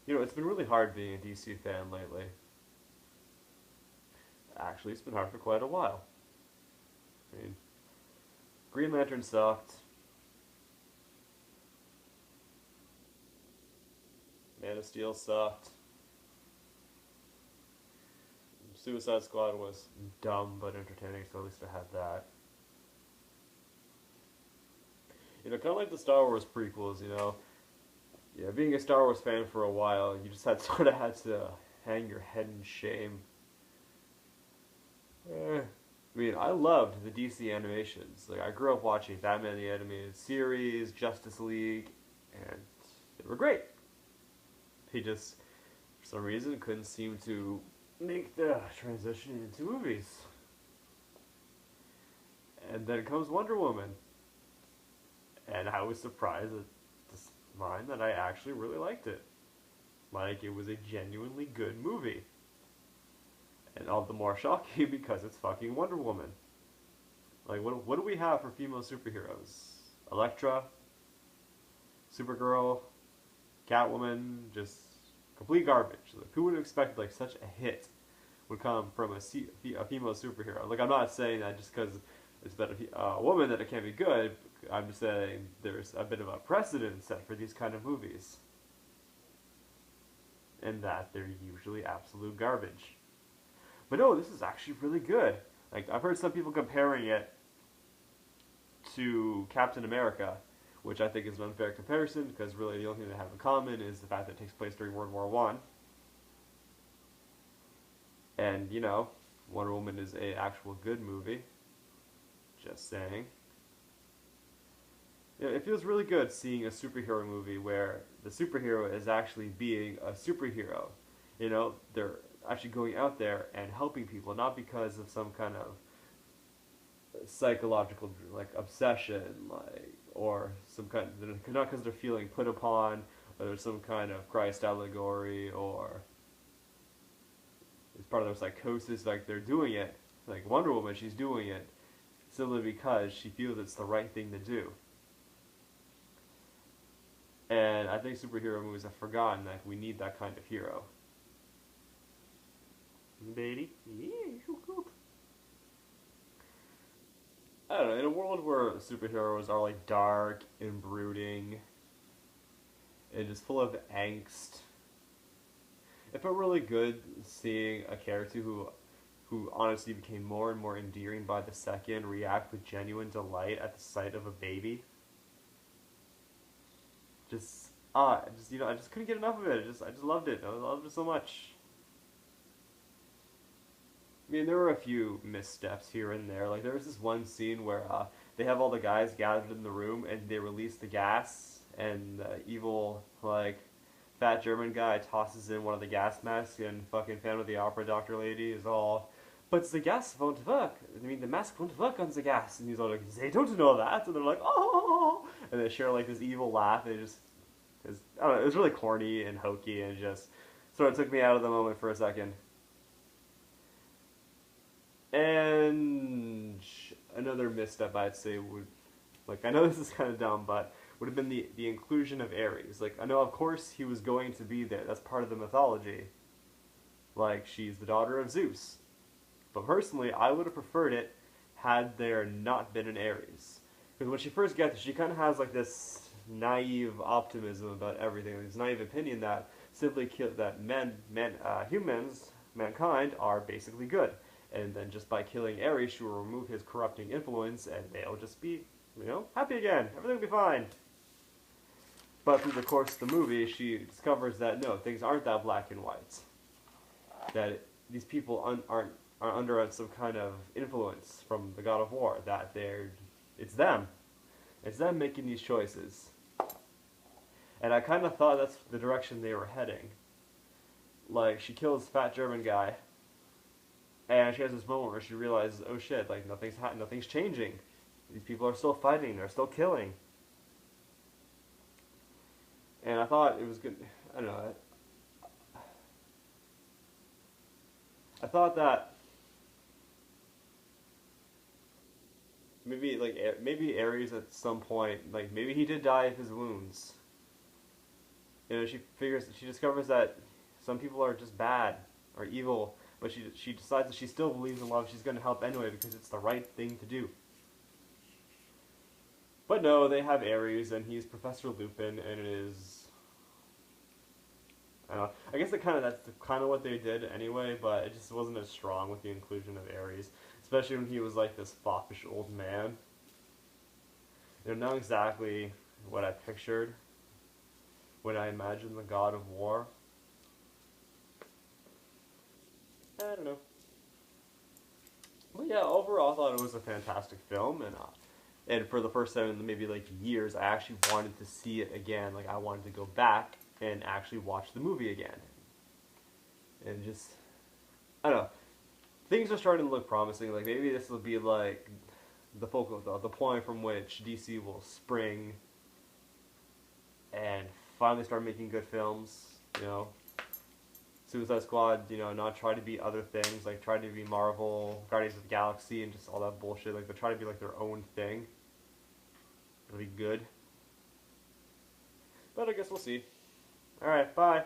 You know, it's been really hard being a DC fan lately. Actually, it's been hard for quite a while. I mean, Green Lantern sucked. Man of Steel sucked. Suicide Squad was dumb but entertaining, so at least I had that. You know, kind of like the Star Wars prequels. Yeah, being a Star Wars fan for a while, you just had sort of had to hang your head in shame. I mean, I loved the DC animations. Like, I grew up watching Batman the Animated Series, Justice League, and they were great. He just, for some reason, couldn't seem to make the transition into movies. And then comes Wonder Woman, and I was surprised at this mine that I actually really liked it. Like, it was a genuinely good movie. And all the more shocking because it's fucking Wonder Woman. Like, what do we have for female superheroes? Elektra, Supergirl, Catwoman, just complete garbage. Like, who would have expected like such a hit would come from a female superhero? Like, I'm not saying that just because it's about a woman that it can't be good. I'm just saying there's a bit of a precedent set for these kind of movies, and that they're usually absolute garbage. But no, this is actually really good. Like, I've heard some people comparing it to Captain America, which I think is an unfair comparison because really the only thing they have in common is the fact that it takes place during World War One. And Wonder Woman is a actual good movie. Just saying. It feels really good seeing a superhero movie where the superhero is actually being a superhero. They're actually going out there and helping people, not because of some kind of psychological like obsession, like or some kind not because they're feeling put upon, or there's some kind of Christ allegory, or it's part of their psychosis. Like, they're doing it, like Wonder Woman, she's doing it simply because she feels it's the right thing to do. And I think superhero movies have forgotten that we need that kind of hero. Baby, yeah, so good. I don't know, in a world where superheroes are like dark and brooding and just full of angst, it felt really good seeing a character who honestly became more and more endearing by the second react with genuine delight at the sight of a baby. I just couldn't get enough of it. I just loved it. I loved it so much. I mean, there were a few missteps here and there. Like, there was this one scene where they have all the guys gathered in the room and they release the gas, and the evil, like, fat German guy tosses in one of the gas masks, and fucking Phantom of the Opera Doctor Lady is all, but the gas won't work. I mean, the mask won't work on the gas. And he's all like, they don't know that. And they're like, oh. And they share, like, this evil laugh. And I don't know, it was really corny and hokey, and just sort of took me out of the moment for a second. And another misstep I'd say would, like, I know this is kind of dumb, but would have been the inclusion of Ares. Like, I know, of course, he was going to be there. That's part of the mythology. Like, she's the daughter of Zeus. But personally, I would have preferred it had there not been an Ares. Because when she first gets there, she kind of has, like, this naive optimism about everything. This naive opinion that humans, mankind, are basically good. And then just by killing Ares, she will remove his corrupting influence, and they'll just be, happy again. Everything will be fine. But through the course of the movie, she discovers that no, things aren't that black and white. That these people are under some kind of influence from the god of war. That it's them. It's them making these choices. And I kind of thought that's the direction they were heading. Like, she kills fat German guy, and she has this moment where she realizes, oh shit, like, nothing's changing. These people are still fighting, they're still killing. And I thought it was good. I don't know. I thought that maybe Ares at some point, like, maybe he did die of his wounds she discovers that some people are just bad or evil, but she decides that she still believes in love. She's going to help anyway because it's the right thing to do. But no, they have Ares, and he's Professor Lupin, and it is. I don't know. I guess that's kind of what they did anyway, but it just wasn't as strong with the inclusion of Ares, especially when he was like this foppish old man. Not exactly what I pictured when I imagined the god of war. I don't know. But yeah, overall, I thought it was a fantastic film, and for the first time in maybe like years, I actually wanted to see it again. Like I wanted to go back and actually watch the movie again, and just I don't know. Things are starting to look promising. Like maybe this will be like the the point from which DC will spring and finally start making good films. Suicide Squad, not try to be other things, like try to be Marvel, Guardians of the Galaxy, and just all that bullshit. Like, they try to be like their own thing. It'll be good. But I guess we'll see. Alright, bye.